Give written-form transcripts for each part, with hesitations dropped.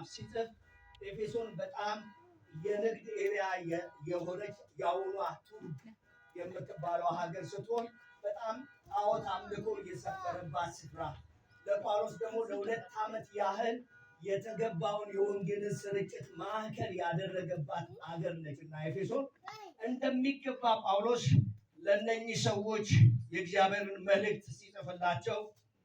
መጽሐፍ ሲጽፍ ኤፌሶን በጣም የንግድ ኤሪያ የሆነች የአሁኗ ቱርክ የምትባለው ሀገር ስትሆን በጣም ጣዖት አምልኮ የሰፈረባት ስፍራ፣ ለጳውሎስ ደግሞ ለ2 ዓመት ያህል የተገባውን የወንጌልን ስርጭት ማዕከል ያደረገባት ሀገር ነችና ኤፌሶን እንደሚገባ ጳውሎስ ለእነኚህ ሰዎች የእግዚአብሔርን መልእክት ሲጽፍላቸው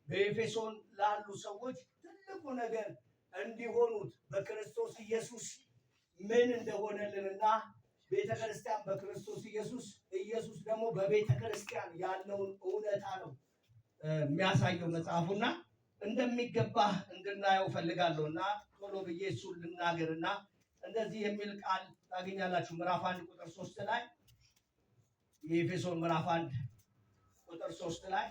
በኤፌሶን ላሉ ሰዎች ትልቁ ነገር እንዲሆኑት በክርስቶስ ኢየሱስ ምን እንደሆነልንና ቤተ ክርስቲያን በክርስቶስ ኢየሱስ ደግሞ በቤተ ክርስቲያን ያለውን እውነታ ነው የሚያሳየው መጽሐፉና እንደሚገባ እንድናየው ፈልጋለሁና ቶሎ ብዬ እሱን ልናገርና እንደዚህ የሚል ቃል ታገኛላችሁ። ምዕራፍ 1 ቁጥር 3 ላይ የኤፌሶን ምዕራፍ 1 ቁጥር 3 ላይ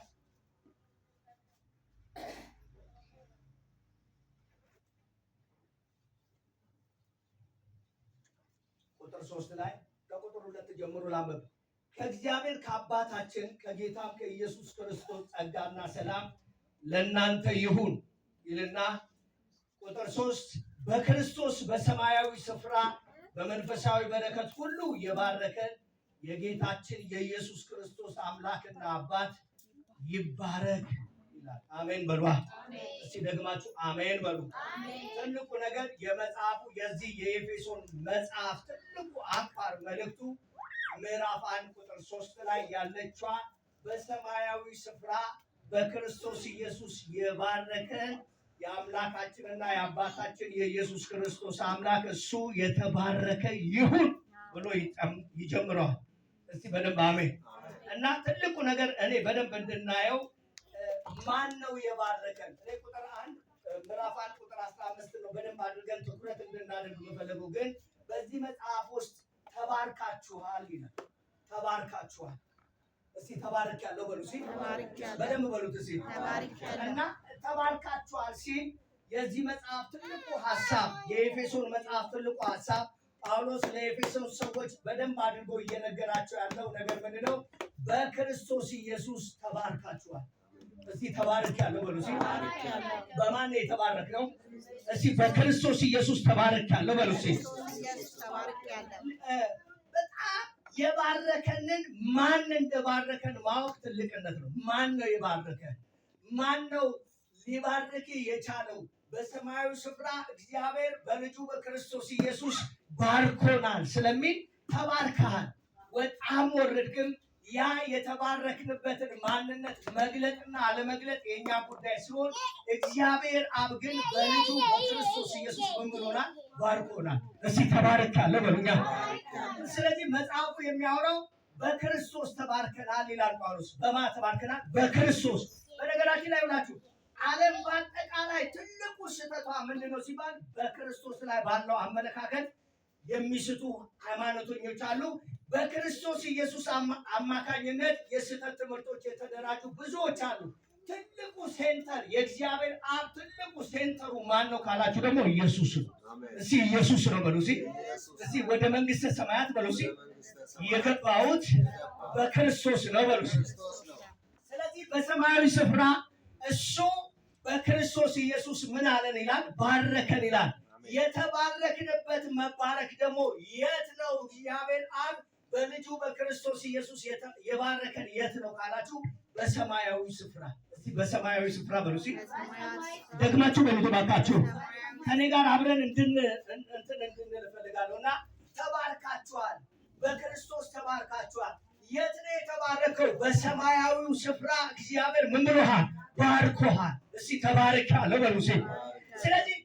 ቁጥር 3 ላይ ከቁጥር 2 ጀምሮ ላንብብ። ከእግዚአብሔር ከአባታችን ከጌታም ከኢየሱስ ክርስቶስ ጸጋና ሰላም ለእናንተ ይሁን ይልና ቁጥር 3 በክርስቶስ በሰማያዊ ስፍራ በመንፈሳዊ በረከት ሁሉ የባረከን የጌታችን የኢየሱስ ክርስቶስ አምላክና አባት ይባረክ ይላል። አሜን በሉ። እስቲ ደግማችሁ አሜን በሉ። ትልቁ ነገር የመጽሐፉ የዚህ የኤፌሶን መጽሐፍ ትልቁ አንኳር መልእክቱ ምዕራፍ 1 ቁጥር 3 ላይ ያለችዋ በሰማያዊ ስፍራ በክርስቶስ ኢየሱስ የባረከን የአምላካችንና የአባታችን የኢየሱስ ክርስቶስ አምላክ እሱ የተባረከ ይሁን ብሎ ይጀምረዋል። እስቲ በደንብ አሜን። እና ትልቁ ነገር እኔ በደንብ እንድናየው ማን ነው የባረከን? እኔ ቁጥር 1 ምዕራፍ 1 ቁጥር 15 ነው በደንብ አድርገን ትኩረት እንድናደርግ የምፈልገው። ግን በዚህ መጽሐፍ ውስጥ ተባርካችኋል ይላል። ተባርካችኋል። እስቲ ተባርካለሁ በሉ። እስቲ በደንብ በሉት። እስቲ እና ተባርካችኋል ሲል የዚህ መጽሐፍ ትልቁ ሐሳብ የኤፌሶን መጽሐፍ ትልቁ ሐሳብ ጳውሎስ ለኤፌሶን ሰዎች በደንብ አድርጎ እየነገራቸው ያለው ነገር ምንድነው? በክርስቶስ ኢየሱስ ተባርካችኋል። እስቲ ተባርካለሁ በሉ። እስቲ በማን ነው የተባረክነው? እስቲ በክርስቶስ ኢየሱስ ተባርካለሁ በሉ። እስቲ በጣም የባረከንን ማን እንደባረከን ማወቅ ትልቅነት ነው። ማን ነው የባረከን? ማን ነው ሊባርክ የቻለው? በሰማያዊ ስፍራ እግዚአብሔር በልጁ በክርስቶስ ኢየሱስ ባርኮናል ስለሚል ተባርከሃል። ወጣም ወረድክም ያ የተባረክንበትን ማንነት መግለጥና አለመግለጥ የኛ ጉዳይ ሲሆን እግዚአብሔር አብ ግን በልጁ በክርስቶስ ኢየሱስ ምን ብሎናል? ባርኮናል። እስቲ ተባረካለሁ በሉኛ። ስለዚህ መጽሐፉ የሚያወራው በክርስቶስ ተባርከናል ይላል ጳውሎስ። በማ ተባርከናል? በክርስቶስ። በነገራችን ላይ ሆናችሁ ዓለም በአጠቃላይ ትልቁ ስህተቷ ምንድነው ሲባል በክርስቶስ ላይ ባለው አመለካከት የሚስቱ ሃይማኖተኞች አሉ። በክርስቶስ ኢየሱስ አማካኝነት የስህተት ትምህርቶች የተደራጁ ብዙዎች አሉ። ትልቁ ሴንተር የእግዚአብሔር አብ ትልቁ ሴንተሩ ማን ነው ካላችሁ ደግሞ ኢየሱስ ነው። እስቲ ኢየሱስ ነው በሉ። እስቲ ወደ መንግስተ ሰማያት በሉ። የገባሁት በክርስቶስ ነው በሉ። ስለዚህ በሰማያዊ ስፍራ እሱ በክርስቶስ ኢየሱስ ምን አለን ይላል? ባረከን ይላል። የተባረክንበት መባረክ ደግሞ የት ነው? እግዚአብሔር አብ በልጁ በክርስቶስ ኢየሱስ የባረከን የት ነው ካላችሁ በሰማያዊ ስፍራ። እስቲ በሰማያዊ ስፍራ በሉ። እስቲ ደግማችሁ በሉ ባካችሁ። ከኔ ጋር አብረን እንድንል እፈልጋለሁና ተባርካችኋል። በክርስቶስ ተባርካችኋል። የት ነው የተባረከው? በሰማያዊው ስፍራ እግዚአብሔር ምን ብሎሃል? ባርኮሃል። እስቲ ተባርካለሁ በሉ። ስለዚህ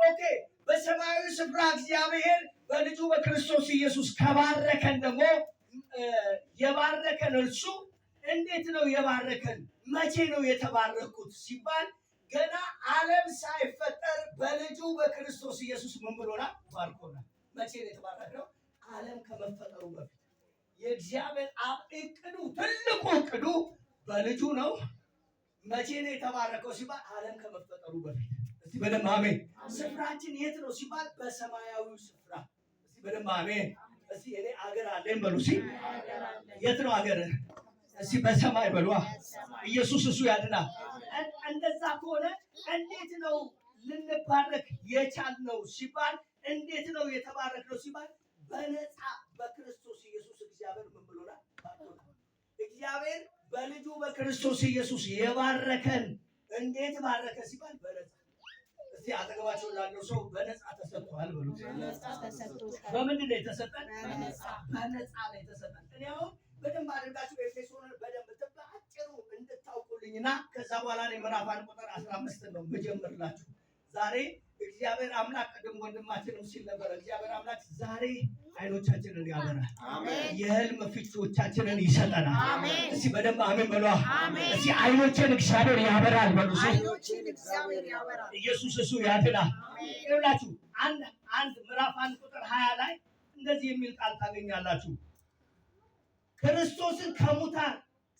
ኦኬ በሰማያዊ ስፍራ እግዚአብሔር በልጁ በክርስቶስ ኢየሱስ ከባረከን ደግሞ የባረከን እርሱ እንዴት ነው የባረከን? መቼ ነው የተባረኩት ሲባል ገና ዓለም ሳይፈጠር በልጁ በክርስቶስ ኢየሱስ ምን ብሎናል? ባርኮናል። መቼ ነው የተባረከው? ዓለም ከመፈጠሩ በፊት። የእግዚአብሔር አብ እቅዱ ትልቁ እቅዱ በልጁ ነው። መቼ ነው የተባረከው ሲባል ዓለም ከመፈጠሩ በፊት። እስቲ በደንብ አሜን። ስፍራችን የት ነው ሲባል በሰማያዊ ስፍራ። እስቲ በደንብ አሜን። እስቲ እኔ አገር አለኝ በሉ። እስቲ የት ነው አገር? እስቲ በሰማይ በሉ። ኢየሱስ እሱ ያድናል። እንደዛ ከሆነ እንዴት ነው ልንባረክ የቻልነው ሲባል እንዴት ነው የተባረክነው ሲባል በነፃ በክርስቶስ ኢየሱስ እግዚአብሔር ምን ብሎናል? እግዚአብሔር በልጁ በክርስቶስ ኢየሱስ የባረከን እንዴት ባረከ ሲባል በነፃ። እስቲ አጠገባቸው ላለው ሰው በነፃ ተሰጥቷል በሉ። በምንድን ነው የተሰጠን? በነፃ ነው የተሰጠን። እኔ አሁን በደንብ አድርጋችሁ ኤፌሶንን በደንብ በአጭሩ እንድታውቁልኝና ከዛ በኋላ ላይ ምዕራፍ 1 ቁጥር 15 ነው የምጀምርላችሁ። ዛሬ እግዚአብሔር አምላክ ቅድም ወንድማችንም ሲል ነበር፣ እግዚአብሔር አምላክ ዛሬ አይኖቻችንን ያበራል። የህልም ፍቺዎቻችንን ይሰጠናል። እስቲ በደንብ አሜን በሉ። እስቲ አይኖችን እግዚአብሔር ያበራል በሉ። ኢየሱስ እሱ ያድናል። ይኸውላችሁ አንድ ምዕራፍ 1 ቁጥር 20 ላይ እንደዚህ የሚል ቃል ታገኛላችሁ። ክርስቶስን ከሙታን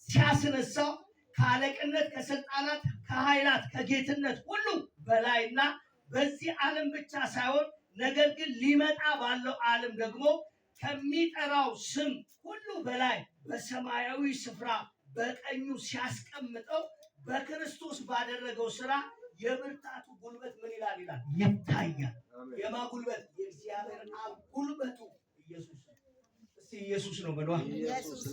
ሲያስነሳው ከአለቅነት፣ ከስልጣናት፣ ከኃይላት፣ ከጌትነት ሁሉ በላይና በዚህ ዓለም ብቻ ሳይሆን ነገር ግን ሊመጣ ባለው ዓለም ደግሞ ከሚጠራው ስም ሁሉ በላይ በሰማያዊ ስፍራ በቀኙ ሲያስቀምጠው በክርስቶስ ባደረገው ስራ የብርታቱ ጉልበት ምን ይላል? ይታያል። የማ ጉልበት? የእግዚአብሔር አብ ጉልበቱ ኢየሱስ ነው። እስቲ ኢየሱስ ነው በሏ።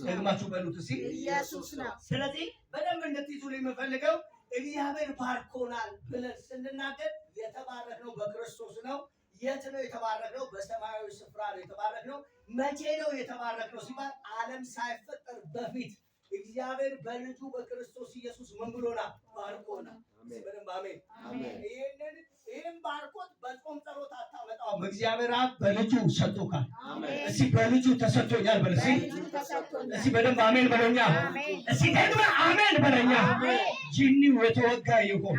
ደግማችሁ በሉት እስቲ ኢየሱስ ነው። ስለዚህ በደንብ እንድትይዙ የምፈልገው እግዚአብሔር ባርኮናል ብለን ስንናገር የተባረክነው በክርስቶስ ነው። የት ነው የተባረክነው? በሰማያዊ ስፍራ ነው የተባረክነው። መቼ ነው የተባረክነው ሲባል ዓለም ሳይፈጠር በፊት እግዚአብሔር በልጁ በክርስቶስ ኢየሱስ ምን ብሎናል? ባርኮናል። በደንብ አሜን። ይህን ባርኮት በጾም ጸሎት አታመጣውም። እግዚአብሔር አብ በልጁ ሰጥቶካል። እስቲ በልጁ ተሰጥቶኛል በል። እስቲ በደንብ አሜን በለኛ። እስቲ ደግሞ አሜን በለኛ። ጂኒው የተወጋ ይሁን።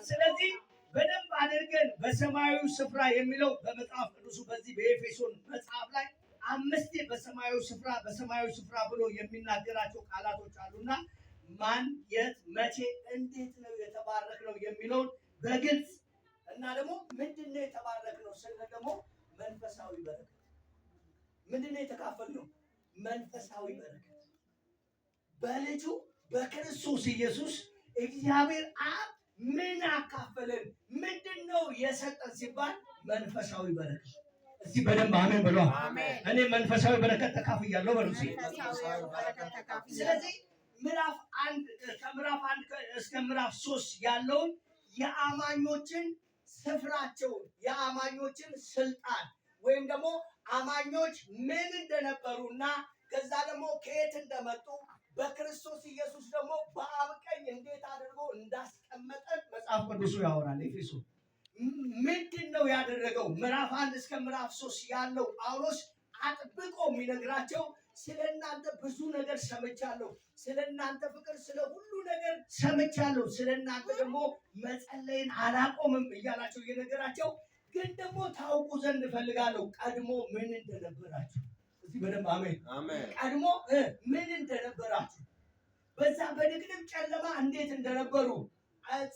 ስለዚህ በደንብ አድርገን በሰማያዊ ስፍራ የሚለው በመጽሐፍ ቅዱሱ በዚህ በኤፌሶን መጽሐፍ ላይ 5 በሰማያዊ ስፍራ ብሎ የሚናገራቸው ቃላቶች አሉና ማን፣ የት፣ መቼ፣ እንዴት ነው የተባረክነው የሚለውን በግልጽ እና ደግሞ ምንድነው የተባረክነው ስንል ደግሞ መንፈሳዊ በረከት ምንድነው የተካፈልነው? መንፈሳዊ በረከት በልጁ በክርስቶስ ኢየሱስ እግዚአብሔር አብ ምን አካፈለን? ምንድነው የሰጠን ሲባል መንፈሳዊ በረከት። እስቲ በደንብ አሜን በሉ። እኔ መንፈሳዊ በረከት ተካፍያለሁ በሉ። ስለዚህ ምዕራፍ 1 እስከ ምዕራፍ 3 ያለውን የአማኞችን ስፍራቸውን፣ የአማኞችን ስልጣን ወይም ደግሞ አማኞች ምን እንደነበሩና ከዛ ደግሞ ከየት እንደመጡ በክርስቶስ ኢየሱስ ደግሞ በአብ ቀኝ እንዴት አድርጎ እንዳስቀመጠን መጽሐፍ ቅዱሱ ያወራል። ኤፌሶን ምንድን ነው ያደረገው? ምዕራፍ 1 እስከ ምዕራፍ 3 ያለው ጳውሎስ አጥብቆ የሚነግራቸው ስለ እናንተ ብዙ ነገር ሰምቻለሁ፣ ስለ እናንተ ፍቅር፣ ስለ ሁሉ ነገር ሰምቻለሁ፣ ስለ እናንተ ደግሞ መጸለይን አላቆምም እያላቸው እየነገራቸው፣ ግን ደግሞ ታውቁ ዘንድ እፈልጋለሁ ቀድሞ ምን እንደነበራችሁ። እዚህ በደንብ አሜን። ቀድሞ ምን እንደነበራችሁ፣ በዛ በድቅድቅ ጨለማ እንዴት እንደነበሩ፣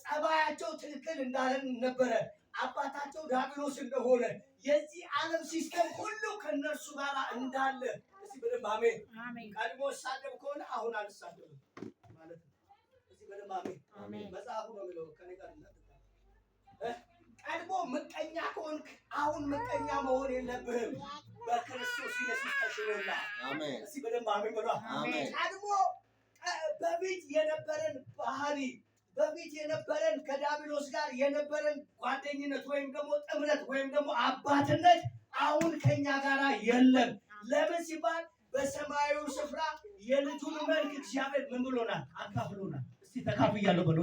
ጸባያቸው ትክክል እንዳልነበረ፣ አባታቸው ዲያብሎስ እንደሆነ፣ የዚህ ዓለም ሲስተም ሁሉ ከነርሱ ጋር እንዳለ። እዚህ በደንብ አሜን። ቀድሞ ሳደብ ከሆነ አሁን አልሳደብም ማለት ነው። እዚህ በደንብ አሜን። መጽሐፉ ነው የሚለው ከኔ ጋር ቀድሞ ምቀኛ ከሆንክ አሁን ምቀኛ መሆን የለብህም። በክርስቶስ ኢየሱስ ተሽሎና አሜን። እዚህ በደንብ አሜን ብሎ ቀድሞ በፊት የነበረን ባህሪ፣ በፊት የነበረን ከዲያብሎስ ጋር የነበረን ጓደኝነት ወይም ደግሞ ጥምረት ወይም ደግሞ አባትነት አሁን ከኛ ጋር የለም። ለምን ሲባል በሰማያዊ ስፍራ የልጁን መልክ እግዚአብሔር ምን ብሎናል? አካፍሎናል። እስቲ ተካፍያለሁ በሉ።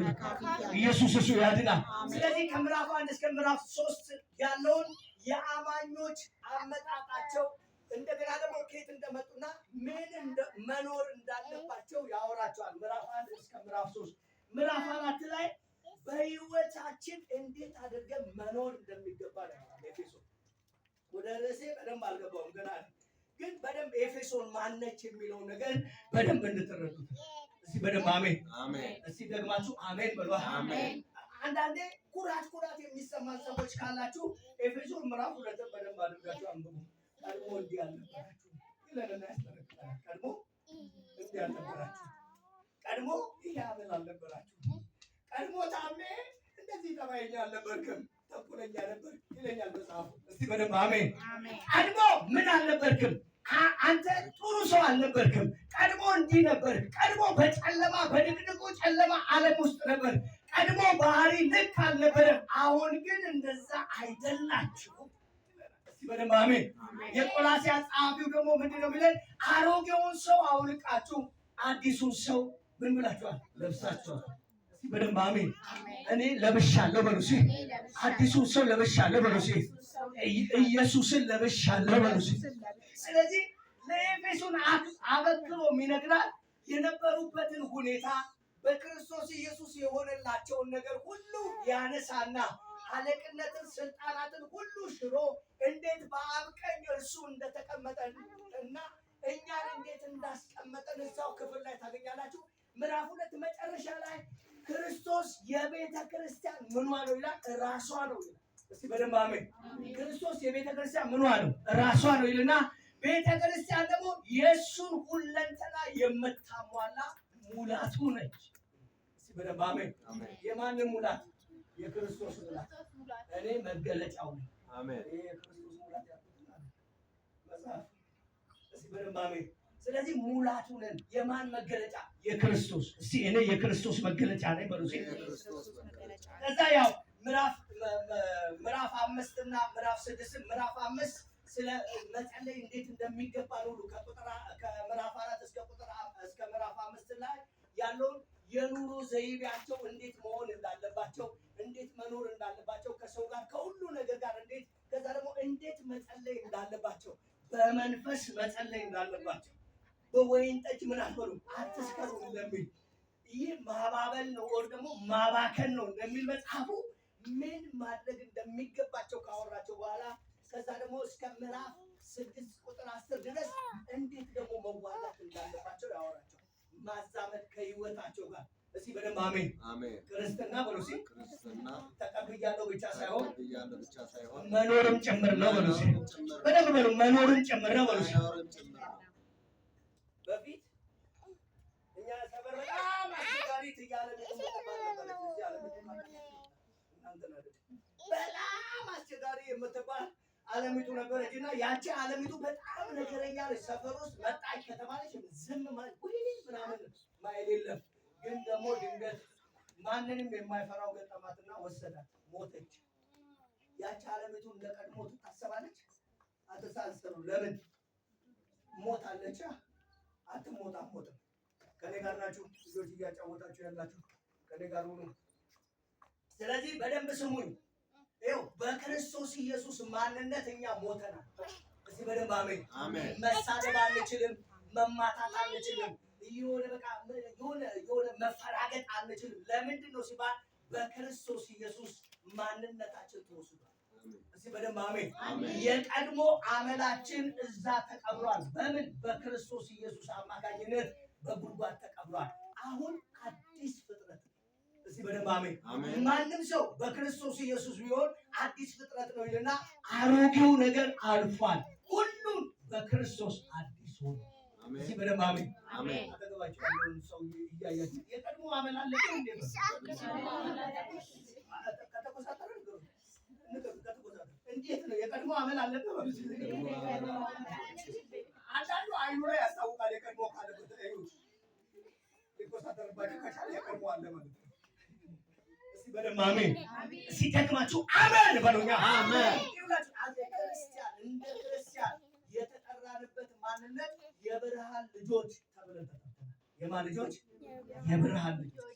ኢየሱስ እሱ ያድናል። ስለዚህ ከምዕራፍ 1 እስከ ምዕራፍ 3 ያለውን የአማኞች አመጣጣቸው እንደገና ደግሞ ከየት እንደመጡና ምን መኖር እንዳለባቸው ያወራቸዋል። ምዕራፍ 1 እስከ ምዕራፍ 3 ምዕራፍ 4 ላይ በህይወታችን እንዴት አድርገን መኖር እንደሚገባ ነው። ኤፌሶን ወደ ርዕሴ በደንብ አልገባውም ገና፣ ግን በደንብ ኤፌሶን ማነች የሚለው ነገር በደንብ እንድትረዱት። እስቲ በደንብ አሜን። እስቲ ደግማችሁ አሜን በሉ። አንዳንዴ ኩራት የሚሰማን ሰዎች ካላችሁ ኤፌሶን ምዕራፍ 2 በደንብ አድርጋችሁ አንብቡ። ቀድሞ እንዲህ አልነበራችሁ ይለንና ያስጠነቅቃል። ቀድሞ እንዲህ አልነበራችሁ፣ ቀድሞ ይህ አመል አልነበራችሁ፣ ቀድሞ ታሜ እንደ እንደዚህ ጠባይኛ አልነበርክም፣ ተንኮለኛ ነበር ይለኛል መጽሐፉ። እስቲ በደንብ አሜን። ቀድሞ ምን አልነበርክም? አንተ ጥሩ ሰው አልነበርክም። ቀድሞ እንዲህ ነበር። ቀድሞ በጨለማ በድቅድቁ ጨለማ ዓለም ውስጥ ነበር። ቀድሞ ባህሪ ልክ አልነበረም። አሁን ግን እንደዛ አይደላችሁም። እስቲ በደንብ አሜን። የቆላስይስ ጸሐፊው ደግሞ ምንድን ነው የሚለን? አሮጌውን ሰው አውልቃችሁ አዲሱን ሰው ምን ብላችኋል? ለብሳችኋል። እስቲ በደንብ አሜን። እኔ ለብሻለሁ በሉ እስኪ። አዲሱን ሰው ለብሻለሁ በሉ እስኪ። ኢየሱስን ለብሻለሁ በሉ እስኪ። ስለዚህ ለኤፌሶን አበክሮ የሚነግራት የነበሩበትን ሁኔታ በክርስቶስ ኢየሱስ የሆነላቸውን ነገር ሁሉ ያነሳና አለቅነትን፣ ስልጣናትን ሁሉ ሽሮ እንዴት በአብ ቀኝ እርሱ እንደተቀመጠ እና እኛን እንዴት እንዳስቀመጠን እዛው ክፍል ላይ ታገኛላችሁ። ምዕራፍ 2 መጨረሻ ላይ ክርስቶስ የቤተ ክርስቲያን ምኗ ነው ይላል? ራሷ ነው ይላል። እስቲ በደንብ አሜን። ክርስቶስ የቤተ ክርስቲያን ምኗ ነው? ራሷ ነው ይልና ቤተ ክርስቲያን ደግሞ የእሱን ሁለንተና የምታሟላ ሙላቱ ነች። እስቲ በደንብ አሜን። የማንም ሙላት? የክርስቶስ ሙላት። እኔ መገለጫው ነኝ። አሜን። ይሄ የክርስቶስ ሙላት ያልኩት መጽሐፍ። እስቲ በደንብ አሜን። ስለዚህ ሙላቱ ነን። የማን መገለጫ? የክርስቶስ። እስቲ እኔ የክርስቶስ መገለጫ ነኝ በሉ። ከዛ ያው ምዕራፍ 5 እና ምዕራፍ 6 ምዕራፍ 5 ስለ መጸለይ እንዴት እንደሚገባ ሁሉ ከምዕራፍ 4 እስከ ምዕራፍ 5 ላይ ያለውን የኑሮ ዘይቤያቸው እንዴት መሆን እንዳለባቸው፣ እንዴት መኖር እንዳለባቸው፣ ከሰው ጋር ከሁሉ ነገር ጋር እንዴት፣ ከዛ ደግሞ እንዴት መጸለይ እንዳለባቸው፣ በመንፈስ መጸለይ እንዳለባቸው፣ በወይን ጠጅ ምን አትበሉ አትስከሩ እንደሚል ይህ ማባበል ነው ወር ደግሞ ማባከን ነው እንደሚል መጽሐፉ ምን ማድረግ እንደሚገባቸው ካወራቸው በኋላ ከዛ ደግሞ እስከ ምዕራፍ 6 ቁጥር 10 ድረስ እንዴት ደግሞ መዋጋት እንዳለባቸው ያወራቸው፣ ማዛመድ ከህይወታቸው ጋር። እስቲ በደንብ አሜን። ክርስትና በሉ እስቲ። ክርስትና ተቀብያለሁ ብቻ ሳይሆን መኖርም ጭምር ነው በሉ እስቲ። በደንብ በሉ። መኖርም ጭምር ነው በሉ እስቲ። በፊት እኛ ሰፈር በጣም አስቸጋሪ ትያለ በጣም አስቸጋሪ የምትባል ዓለሚቱ ነበረች እና ያቺ ዓለሚቱ በጣም ነገረኛ ነች። ሰፈር ውስጥ መጣች ከተባለች ዝም ማለት ወይ ምናምን ማይል የለም። ግን ደግሞ ድንገት ማንንም የማይፈራው ገጠማትና ወሰዳት፣ ሞተች። ያቺ ዓለሚቱ እንደቀድሞ ትታሰባለች? አትሳሰሩ። ለምን ሞታለች? አትሞታም። ሞትም ከኔ ጋር ናችሁ ልጆች እያጫወታችሁ ያላችሁ ከኔ ጋር ሁኑ። ስለዚህ በደንብ ስሙኝ። ይኸው በክርስቶስ ኢየሱስ ማንነት እኛ ሞተናል። እስቲ በደንብ አሜን። መሳደብ አንችልም፣ መማታት አንችልም፣ የሆነ መፈራገጥ አንችልም። ለምንድን ነው ሲባል በክርስቶስ ኢየሱስ ማንነታችን ተወስዷል። እስቲ በደንብ አሜን። የቀድሞ አመላችን እዛ ተቀብሯል። በምን? በክርስቶስ ኢየሱስ አማካኝነት በጉድጓድ ተቀብሯል። አሁን አዲስ ፍጥረት። እስቲ በደንብ አሜን። ማንም ሰው በክርስቶስ ኢየሱስ ቢሆን አዲስ ፍጥረት ነው ይልና አሮጌው ነገር አልፏል፣ ሁሉም በክርስቶስ አዲስ ሆነ። እስቲ በደንብ አሜን። አጠገባችሁ ያለውን ሰው እያያችሁ የቀድሞ አመል አለ እንዴ? እንዴት ነው የቀድሞ አመል አለበት? አንዳንዱ አይኑ ላይ ያስታውቃል። የቀድሞ ካለበት አይሁት ሊቆሳተርባችሁ ከቻለ የቀድሞ አለ ማለት ነው። እስቲ በደንብ አሜን። ሲደክማችሁ አሜን በሉኛ። አሜን። ክርስቲያን እንደ ክርስቲያን የተጠራንበት ማንነት የብርሃን ልጆች ተብለን ተጠርተናል። የማን ልጆች? የብርሃን ልጆች።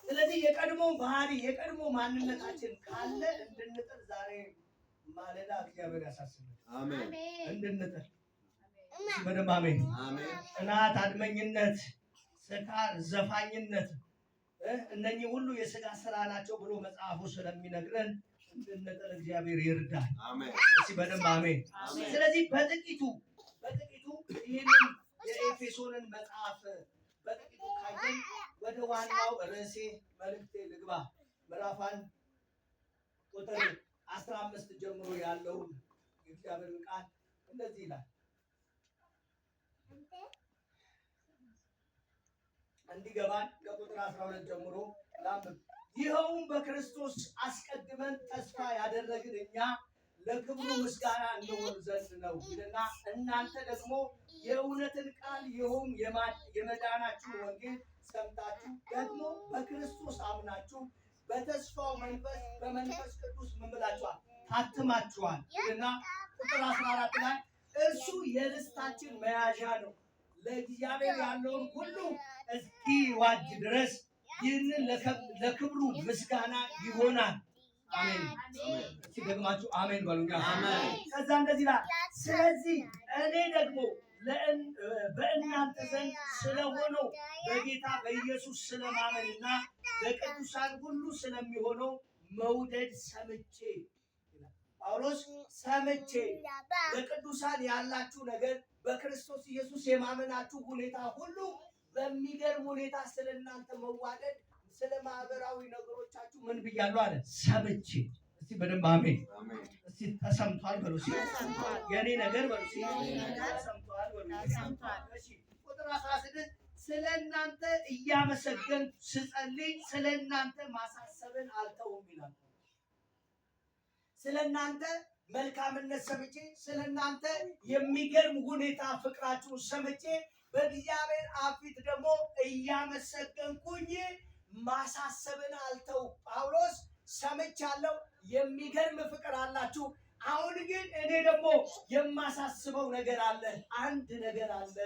ስለዚህ የቀድሞ ባህሪ የቀድሞ ማንነታችን ካለ እንድንጥር ዛሬ ማለዳ እግዚአብሔር ያሳስባል። አሜን። እንድንጥር በደንብ አሜን። ቅናት፣ አድመኝነት፣ ስካር፣ ዘፋኝነት እነኚህ ሁሉ የሥጋ ስራ ናቸው ብሎ መጽሐፉ ስለሚነግረን እንድንጥር እግዚአብሔር ይርዳል። አሜን። እሺ በደንብ አሜን። ስለዚህ በጥቂቱ ይህንን የኤፌሶንን መጽሐፍ በጥቂቱ ካየን ወደ ዋናው ርዕሴ መልእክቴ ልግባ። ምዕራፍ 1 ቁጥር 15 ጀምሮ ያለውን የእግዚአብሔርን ቃል እንደዚህ ይላል። እንዲገባን ከቁጥር 12 ጀምሮ ላንብብ። ይኸውም በክርስቶስ አስቀድመን ተስፋ ያደረግን እኛ ለክብሩ ምስጋና እንሆን ዘንድ ነው ይልና እናንተ ደግሞ የእውነትን ቃል ይኸውም የመዳናችሁን ወንጌል ሰምታችሁ ደግሞ በክርስቶስ አምናችሁ በተስፋው መንፈስ በመንፈስ ቅዱስ ምን ብላችኋል? ታትማችኋል ይልና ቁጥር 14 ላይ እርሱ የርስታችን መያዣ ነው ለእግዚአብሔር ያለውን ሁሉ እስኪዋጅ ድረስ ይህንን ለክብሩ ምስጋና ይሆናል። አሜን። ሲደግማችሁ አሜን በሉኛ። ከዛ እንደዚህ ላይ ስለዚህ እኔ ደግሞ በእናንተ ዘንድ ስለሆነው በጌታ በኢየሱስ ስለማመንና ለቅዱሳን ሁሉ ስለሚሆነው መውደድ ሰምቼ ጳውሎስ ሰምቼ ለቅዱሳን ያላችሁ ነገር በክርስቶስ ኢየሱስ የማመናችሁ ሁኔታ ሁሉ በሚገርም ሁኔታ ስለእናንተ መዋደድ ስለ ማህበራዊ ነገሮቻችሁ ምን ብያለሁ አለ ሰምቼ። እስቲ በደንብ አሜን። እስቲ ተሰምቷል በሉ። የኔ ነገር በሉ። ተሰምቷል በሉ። እሺ ቁጥር 16 ስለ እናንተ እያመሰገንኩ ስጸልይ ስለ እናንተ ማሳሰብን አልተውም ይላል። ስለ እናንተ መልካምነት ሰምቼ ስለ እናንተ የሚገርም ሁኔታ ፍቅራችሁን ሰምቼ በእግዚአብሔር አብ ፊት ደግሞ እያመሰገንኩኝ ማሳሰብን አልተው። ጳውሎስ ሰምቻለሁ፣ የሚገርም ፍቅር አላችሁ። አሁን ግን እኔ ደግሞ የማሳስበው ነገር አለ፣ አንድ ነገር አለ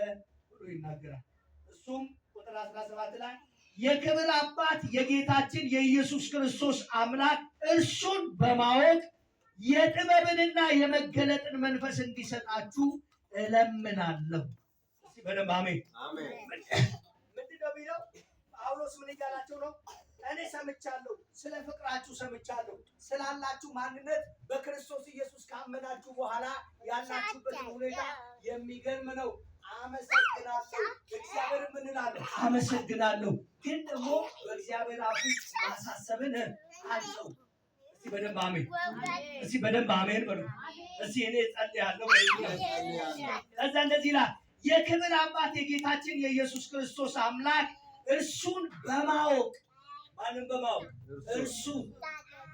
ብሎ ይናገራል። እሱም ቁጥር 17 ላይ የክብር አባት የጌታችን የኢየሱስ ክርስቶስ አምላክ እርሱን በማወቅ የጥበብንና የመገለጥን መንፈስ እንዲሰጣችሁ እለምናለሁ። እስቲ በደንብ አሜን። ምንድን ነው የሚለው? ጳውሎስ ምን እያላቸው ነው? እኔ ሰምቻለሁ፣ ስለ ፍቅራችሁ ሰምቻለሁ፣ ስላላችሁ ማንነት በክርስቶስ ኢየሱስ ካመናችሁ በኋላ ያላችሁበት ሁኔታ የሚገርም ነው። አመሰግናለሁ። እግዚአብሔር ምን እላለሁ? አመሰግናለሁ። ግን ደግሞ በእግዚአብሔር አፍ ማሳሰብን አልተው። እስቲ በደንብ አሜን። እስቲ በደንብ አሜን በሉ። እስቲ እኔ ጸልያለሁ። ከዛ እንደዚህ ይላል የክብር አባት የጌታችን የኢየሱስ ክርስቶስ አምላክ እርሱን በማወቅ ማንም በማወቅ እርሱ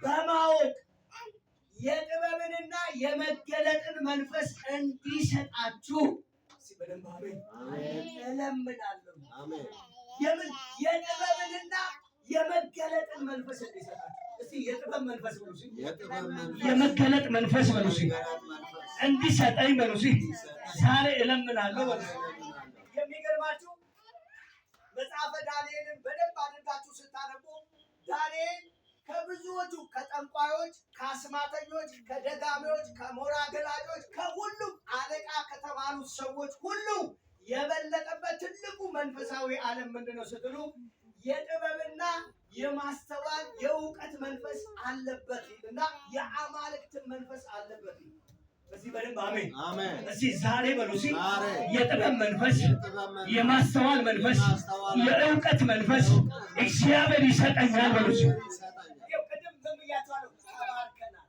በማወቅ የጥበብንና የመገለጥን መንፈስ እንዲሰጣችሁ በደንብ አሜን እለምናለሁ። የምን የጥበብንና የመገለጥን መንፈስ እንዲሰጣችሁ። እስቲ የጥበብ መንፈስ በሉ፣ የመገለጥ መንፈስ በሉ፣ እንዲሰጠኝ በሉ። ዛሬ እለምናለሁ በሉ። የሚገርማችሁ መጽሐፈ ዳንኤልን በደንብ አድርጋችሁ ስታነቡ ዳንኤል ከብዙዎቹ ከጠንቋዮች፣ ከአስማተኞች፣ ከደጋሚዎች፣ ከሞራ ገላጮች ከሁሉም አለቃ ከተባሉት ሰዎች ሁሉ የበለጠበት ትልቁ መንፈሳዊ ዓለም ምንድነው ስትሉ የጥበብና የማስተዋል የእውቀት መንፈስ አለበት እና የአማልክትን መንፈስ አለበት። እስቲ በደንብ አሜን አሜን። እስቲ ዛሬ በሉ የጥበብ መንፈስ፣ የማስተዋል መንፈስ፣ የእውቀት መንፈስ እግዚአብሔር ይሰጠኛል በሉ። ቅድም በምያቸዋለሁ ተባርከናል።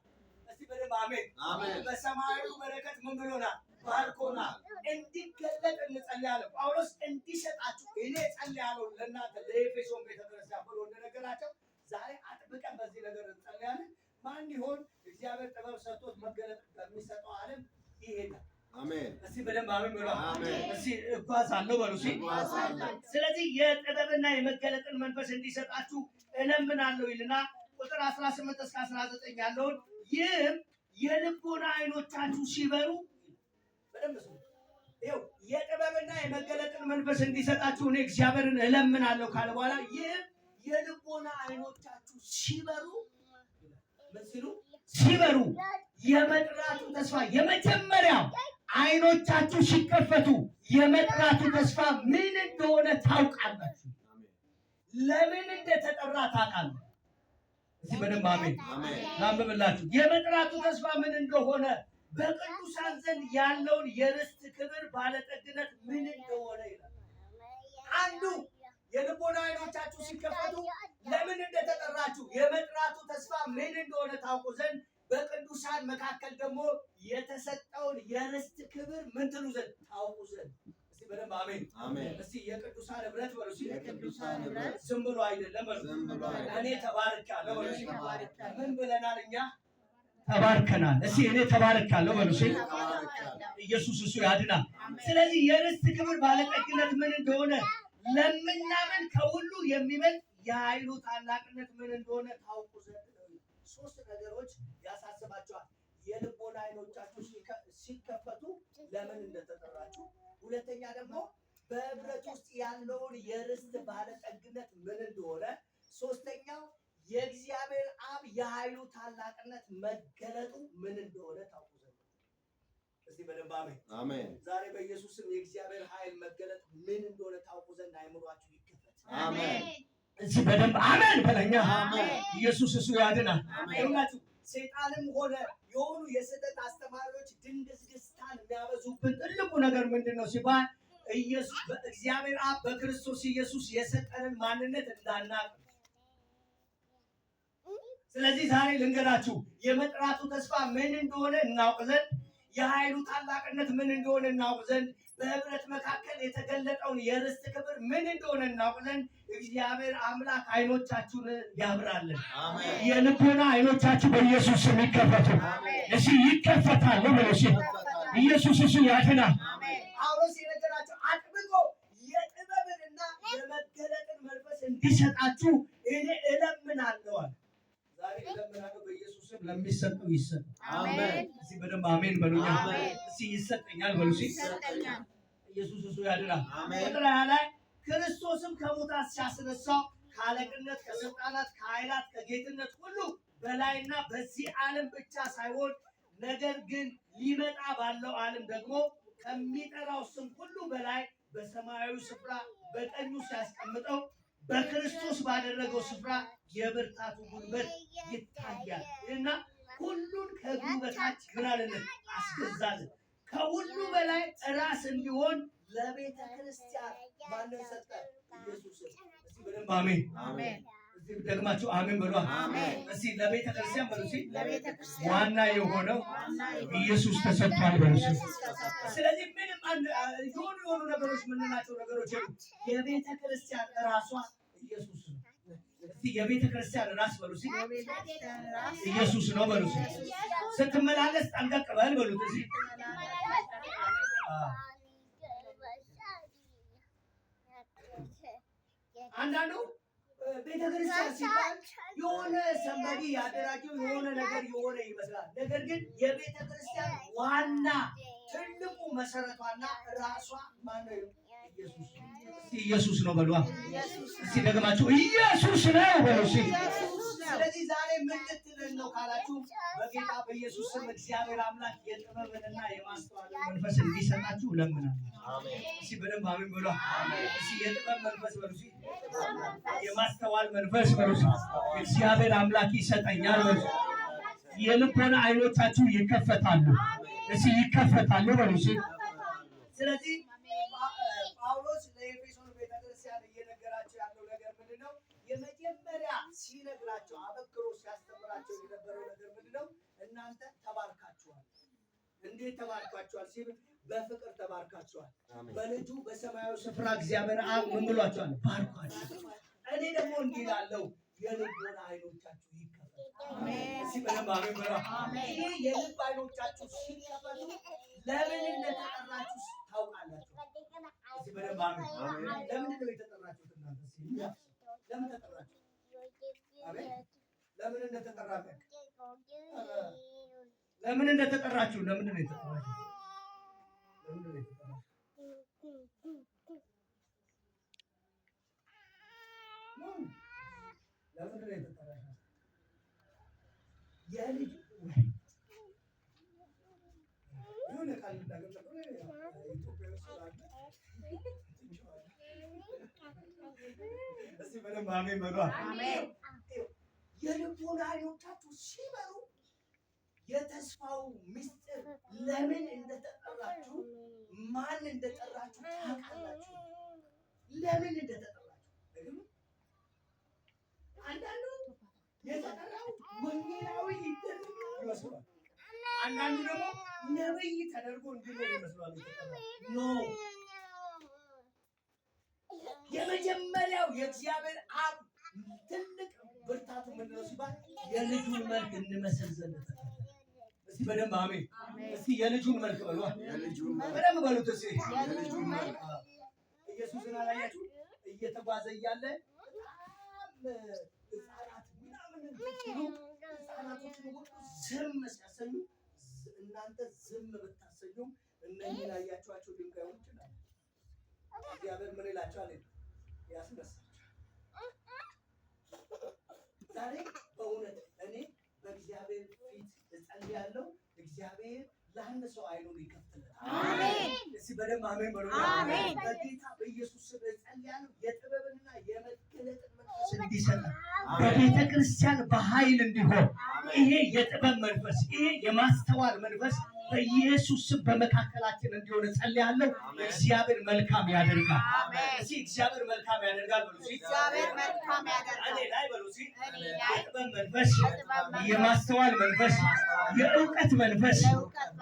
እስቲ በደንብ አሜን አሜን። በሰማያዊ በረከት ምን ብሎናል? ባርኮናል። እንዲገለጥ እንጸልያለን። ጳውሎስ እንዲሰጣችሁ እኔ ጸልያለሁ ለእናንተ ለኤፌሶን ቤተክርስቲያን ብሎ እንደነገራቸው ዛሬ አጥብቀን በዚህ ነገር እንጸልያለን። ማን ይሆን እግዚአብሔር ጥበብ ሰጥቶት መገለጥ በሚሰጠው ዓለም ይሄዳል። አሜን። እስቲ በደንብ አሜን ብሎ አሜን። እስቲ እጓዛለሁ በሉ። ስለዚህ የጥበብና የመገለጥን መንፈስ እንዲሰጣችሁ እለምናለሁ ይልና ቁጥር 18 እስከ 19 ያለውን ይህም የልቦና አይኖቻችሁ ሲበሩ በደንብ ስሙ። ይኸው የጥበብና የመገለጥን መንፈስ እንዲሰጣችሁ እኔ እግዚአብሔርን እለምናለሁ ካለ በኋላ ይህም የልቦና አይኖቻችሁ ሲበሩ ሲሉ ሲበሩ የመጥራቱ ተስፋ የመጀመሪያው አይኖቻችሁ ሲከፈቱ የመጥራቱ ተስፋ ምን እንደሆነ ታውቃላችሁ። ለምን እንደተጠራ ታውቃላችሁ። እዚህ በደንብ አሜን ላንብብላችሁ። የመጥራቱ ተስፋ ምን እንደሆነ በቅዱሳን ዘንድ ያለውን የርስት ክብር ባለጠግነት ምን እንደሆነ ይላል። አንዱ የልቦና አይኖቻችሁ ሲከፈቱ ለምን እንደተጠራችሁ የመጥራቱ ተስፋ ምን እንደሆነ ታውቁ ዘንድ በቅዱሳን መካከል ደግሞ የተሰጠውን የርስት ክብር ምን ትሉ ዘንድ ታውቁ ዘንድ። እስቲ በደንብ አሜን አሜን። እስቲ የቅዱሳን ህብረት በሉ። የቅዱሳን ህብረት ዝም ብሎ አይደለም በሉ። እኔ ተባርካለሁ በሉ። ምን ብለናል እኛ? ተባርከናል። እስቲ እኔ ተባርካለሁ በሉ። ኢየሱስ እሱ ያድናል። ስለዚህ የርስት ክብር ባለጠግነት ምን እንደሆነ ለምናምን ከሁሉ የሚበልጥ የኃይሉ ታላቅነት ምን እንደሆነ ታውቁ ዘንድ ነው። ሶስት ነገሮች ያሳስባቸዋል። የልቦና አይኖቻችሁ ሲከፈቱ ለምን እንደተጠራችሁ፣ ሁለተኛ ደግሞ በህብረት ውስጥ ያለውን የርስት ባለጠግነት ምን እንደሆነ፣ ሶስተኛው የእግዚአብሔር አብ የኃይሉ ታላቅነት መገለጡ ምን እንደሆነ ታውቁ ዘንድ። እስቲ በደንብ አሜን አሜን። ዛሬ በኢየሱስም የእግዚአብሔር ኃይል መገለጥ ምን እንደሆነ ታውቁ ዘንድ አይምሯችሁ ይከፈት። አሜን። እስቲ በደንብ አሜን በለኛ። አሜን። ኢየሱስ እሱ ያድናል። አሜን። ሰይጣንም ሆነ የሆኑ የስህተት አስተማሪዎች ድንግዝግዝታን የሚያበዙብን ትልቁ ነገር ምንድነው ሲባል ኢየሱስ በእግዚአብሔር አብ በክርስቶስ ኢየሱስ የሰጠንን ማንነት እንዳናቅ። ስለዚህ ዛሬ ልንገራችሁ የመጥራቱ ተስፋ ምን እንደሆነ እናውቅ ዘንድ፣ የኃይሉ ታላቅነት ምን እንደሆነ እናውቅ ዘንድ፣ በህብረት መካከል የተገለጠውን የርስት ክብር ምን እንደሆነ እናውቅ ዘንድ እግዚአብሔር አምላክ አይኖቻችሁን ያብራልን። የልቦና አይኖቻችሁ በኢየሱስ ስም ይከፈቱ። እሺ ይከፈታል ነው። እሺ ኢየሱስ እሱ ያድናል። ጳውሎስ የነገራቸው አጥብቆ የጥበብንና የመገለጥን መንፈስ እንዲሰጣችሁ እኔ እለምናለሁ። ዛሬ እለምናለሁ በኢየሱስ ስም ለሚሰጠው ይሰጥ። አሜን። እዚህ በደንብ አሜን በሉኛ። እዚህ ይሰጠኛል በሉ። ይሰጠኛል። ኢየሱስ እሱ ያድናል። ቁጥር 20 ላይ ክርስቶስም ከሙታን ሲያስነሳው ከአለቅነት፣ ከስልጣናት፣ ከኃይላት፣ ከጌትነት ሁሉ በላይና በዚህ ዓለም ብቻ ሳይሆን ነገር ግን ሊመጣ ባለው ዓለም ደግሞ ከሚጠራው ስም ሁሉ በላይ በሰማያዊ ስፍራ በቀኙ ሲያስቀምጠው በክርስቶስ ባደረገው ስፍራ የብርታቱ ጉልበት ይታያል እና ሁሉን ከእግሩ በታች ምን አለልን? አስገዛልን። ከሁሉ በላይ ራስ እንዲሆን ለቤተ ክርስቲያን ማንን ሰጠ? ኢየሱስን። እስቲ በደንብ አሜን አሜን። እስቲ ደግማችሁ አሜን በሉ። አሜን። እስቲ ለቤተ ክርስቲያን በሉ። እስቲ ለቤተ ክርስቲያን ዋና የሆነው ኢየሱስ ተሰጥቷል በሉ። ስለዚህ ምንም የሆኑ ነገሮች ምንላቸው ነገሮች የቤተ ክርስቲያን ራሷ ኢየሱስ ነው። እስቲ የቤተ ክርስቲያን ራስ በሉ። እስቲ ኢየሱስ ነው በሉ። ስትመላለስ ጠንቀቅ በል በሉ። እስቲ አንዳንዱ ቤተክርስቲያን ሲባል የሆነ ሰንበዲ ያደራጀው የሆነ ነገር የሆነ ይመስላል። ነገር ግን የቤተክርስቲያን ዋና ትልቁ መሰረቷና ራሷ ማነው? ኢየሱስ። ኢየሱስ ነው በሉ። እስቲ ደግማችሁ ኢየሱስ ነው በሉ። ስለዚህ ዛሬ ምን ልትልን ነው ካላችሁ በጌታ በኢየሱስ ስም እግዚአብሔር አምላክ የጥበብንና የማስተዋልን መንፈስ እንዲሰጣችሁ እለምናለሁ። እስቲ በደንብ አሜን በሉ። እስቲ የጥበብ መንፈስ በሉ። የማስተዋል መንፈስ በሉ። እግዚአብሔር አምላክ ይሰጠኛል በሉ። የልቦና አይኖቻችሁ ይከፈታሉ። እስቲ ይከፈታሉ በሉ። ስለዚህ ጳውሎስ ለኤፌሶን ቤተክርስቲያን እየነገራቸው ያለው ነገር ምንድነው? የመጀመሪያ ሲነግራቸው አበክሮ ሲያስተምራቸው የነበረው ነገር ምንድነው? እናንተ ተባርካችኋል። እንዴት ተባርካችኋል ሲል በፍቅር ተባርካችኋል። በልጁ በሰማያዊ ስፍራ እግዚአብሔር አብ ምን ብሏችኋል? ባርኳችሁ። እኔ ደግሞ እንዲህ እላለሁ የልቦና አይኖቻችሁ ይከፈቱ። አሜን። ሲበለም አሜን በራ። ይሄ የልብ አይኖቻችሁ ሲከፈቱ ለምን እንደተጠራችሁ ታውቃላችሁ። ሲበለም አሜን። ለምን ነው የተጠራችሁት? እናንተ ለምን ተጠራችሁ? አሜን። ለምን እንደተጠራችሁ ለምን እንደተጠራችሁ ለምን ነው የተጠራችሁ? ለምን ነው የተጠራችሁ? ለምን ነው የተጠራችሁ? የልጅ የሆነ ቃል እንዳገለጠ ኢትዮጵያ ውስጥ ስላለ እስቲ በደንብ አሜን በሉ። አሜን። የልቦና አይኖቻችሁ ሲበሩ የተስፋው ምስጢር ለምን እንደተጠራችሁ ማን እንደጠራችሁ ታውቃላችሁ። ለምን እንደተጠራችሁ አንዳንዱ የተጠራው ወንጌላዊ ይደረግ ይመስላል። አንዳንዱ ደግሞ ነብይ ተደርጎ እንዲኖር ይመስላል። ኖ የመጀመሪያው የእግዚአብሔር አብ ትልቅ ብርታቱ ምንድነው ሲባል የልጁን መልክ እንመስል ዘንድ ተፈጠረ። እስቲ በደንብ አሜን። እስቲ የልጁን መልክ በሉ። በደንብ በሉት እስቲ የልጁን መልክ። ኢየሱስን አላያችሁ? እየተጓዘ እያለ ህፃናት ምናምን ሲሉ ህፃናቶችን ሁሉ ዝም ሲያሰኙ እናንተ ዝም ብታሰኙም እነኝን ያያችኋቸው ድንጋዮች ይላል እግዚአብሔር ምን ይላቸዋል? ያስነሳል። ዛሬ በእውነት እኔ በእግዚአብሔር ፊት እጸልያለሁ። እግዚአብሔር ለአንድ ሰው አይኑን ይከፍትለታል። አሜን። እስቲ በደንብ አሜን በሉ። አሜን። በጌታ በኢየሱስ ስም እጸልያለሁ። የጥበብንና የመገለጥን መንፈስ እንዲሰጠን በቤተ ክርስቲያን በኃይል እንዲሆን ይሄ የጥበብ መንፈስ፣ ይሄ የማስተዋል መንፈስ በኢየሱስ ስም በመካከላችን እንዲሆን እጸልያለሁ። እግዚአብሔር መልካም ያደርጋል። እሺ እግዚአብሔር መልካም ያደርጋል በሉ። እሺ እግዚአብሔር መልካም ያደርጋል። እኔ ላይ በሉ። እሺ የጥበብ መንፈስ፣ የማስተዋል መንፈስ፣ የእውቀት መንፈስ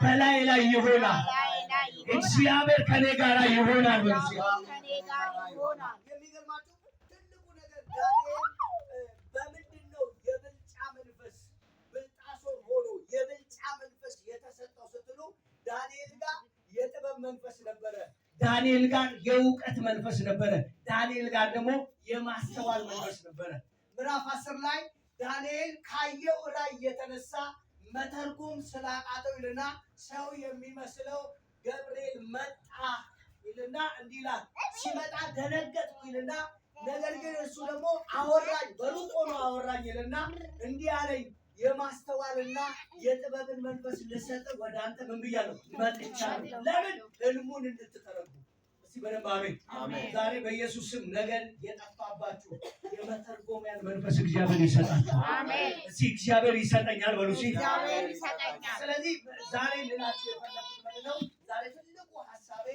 በላይ ላይ ይሆናል። እግዚአብሔር ከኔ ጋር ይሆናል በሉ። እሺ ከኔ ጋር ይሆናል። የሚገርማችሁ ትልቁ ነገር ዳንኤል በምንድን ነው የብልጫ መንፈስ ብልጣሶር ሆኖ የብልጫ መንፈስ የተሰጠው ስትሉ ዳንኤል ጋር የጥበብ መንፈስ ነበረ። ዳንኤል ጋር የእውቀት መንፈስ ነበረ። ዳንኤል ጋር ደግሞ የማስተዋል መንፈስ ነበረ። ምዕራፍ 10 ላይ ዳንኤል ካየው ራእይ የተነሳ መተርጎም ስላቃተው ይልና ሰው የሚመስለው ገብርኤል መጣ ይልና እንዲህ ይላል። ሲመጣ ደነገጥኩ ይልና ነገር ግን እሱ ደግሞ አወራኝ፣ በሩቅ ሆኖ አወራኝ ይልና እንዲህ አለኝ፣ የማስተዋልና የጥበብን መንፈስ ልሰጥ ወደ አንተ ምን ብያለሁ? መጥቻለሁ። ለምን? ህልሙን እንድትተረጉም። እስቲ በደንብ አሜን። ዛሬ በኢየሱስ ስም ነገር የጠፋባችሁ የመተርጎሚያን መንፈስ እግዚአብሔር ይሰጣችሁ። አሜን። እስቲ እግዚአብሔር ይሰጠኛል በሉ። እስቲ እግዚአብሔር ይሰጠኛል። ስለዚህ ዛሬ ልላችሁ የፈለኩት ምንድን ነው? ዛሬ ትልቁ ሐሳቤ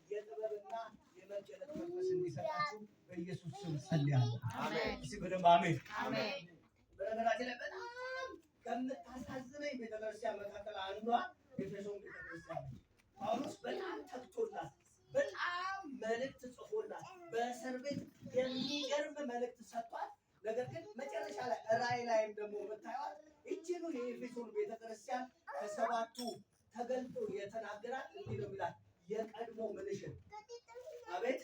የጥበብና የመገለጥ መንፈስ እንዲሰጣችሁ በኢየሱስ ስም ጸልያለሁ። አሜን። እስቲ በደንብ አሜን። በነገራችን ላይ በጣም ከምታሳዝነኝ ቤተክርስቲያን መካከል አንዷ ኤፌሶን ቤተክርስቲያን ጳውሎስ በጣም ተግቶላት በጣም መልእክት ጽፎላት በእስር ቤት የሚገርም መልእክት ሰጥቷት፣ ነገር ግን መጨረሻ ላይ ራእይ ላይም ደግሞ የምታዩት እጅኑ የኤፌሶን ቤተክርስቲያን ከሰባቱ ተገልጦ የተናገራት እንዲህ ነው የሚላት የቀድሞ ምንሽን አቤት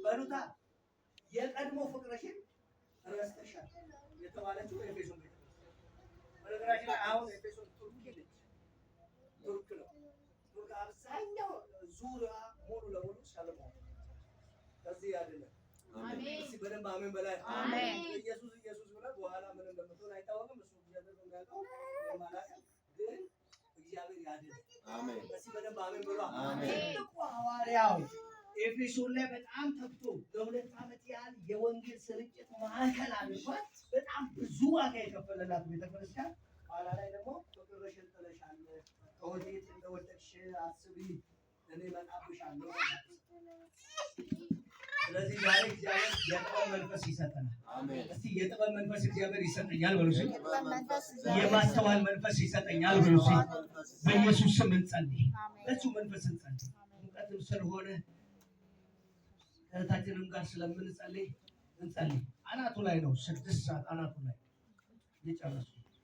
በሉታ የቀድሞ ፍቅርሽን ረስተሻል የተባለችው ኤፌሶን ቤተክርስቲያን። በነገራችን ላይ አሁን ኤፌሶን ቱርክ ነች። ቱርክ ነው። ቱርክ አብዛኛው ዙሪያ ሙሉ ለሙሉ ሰለሞን ከዚህ አይደለም። አሜን። እስቲ በደንብ አሜን በላይ። አሜን። ኢየሱስ ብለ በኋላ ምን እንደምትሆን አይታወቅም። እሱ እግዚአብሔር ነው የሚያውቀው ማለት ግን እግዚአብሔር ያድን። አሜን። እስቲ በደንብ አሜን ብሎ አሜን። ትልቁ ሐዋርያው ኤፌሶን ላይ በጣም ተግቶ ለ2 ዓመት ያህል የወንጌል ስርጭት ማዕከል አድርጓት በጣም ብዙ ዋጋ የከፈለላት ቤተክርስቲያን ኋላ ላይ ደግሞ ፍቅርሽን ጥለሻል፣ ከወዴት እንደወደቅሽ አስቢ፣ እኔ እመጣብሻለሁ። ስለዚህ ዛሬ እግዚአብሔር የጥበብ መንፈስ ይሰጠናል። አሜን። እስቲ የጥበብ መንፈስ እግዚአብሔር ይሰጠኛል በሉ። የማስተዋል መንፈስ ይሰጠኛል በሉ። በኢየሱስ ስም እንጸልይ። ለሱ መንፈስ እንጸልይ። ሙቀትም ስለሆነ ከእህታችንም ጋር ስለምንጸልይ እንጸልይ። አናቱ ላይ ነው 6 ሰዓት አናቱ ላይ እየጨረሱ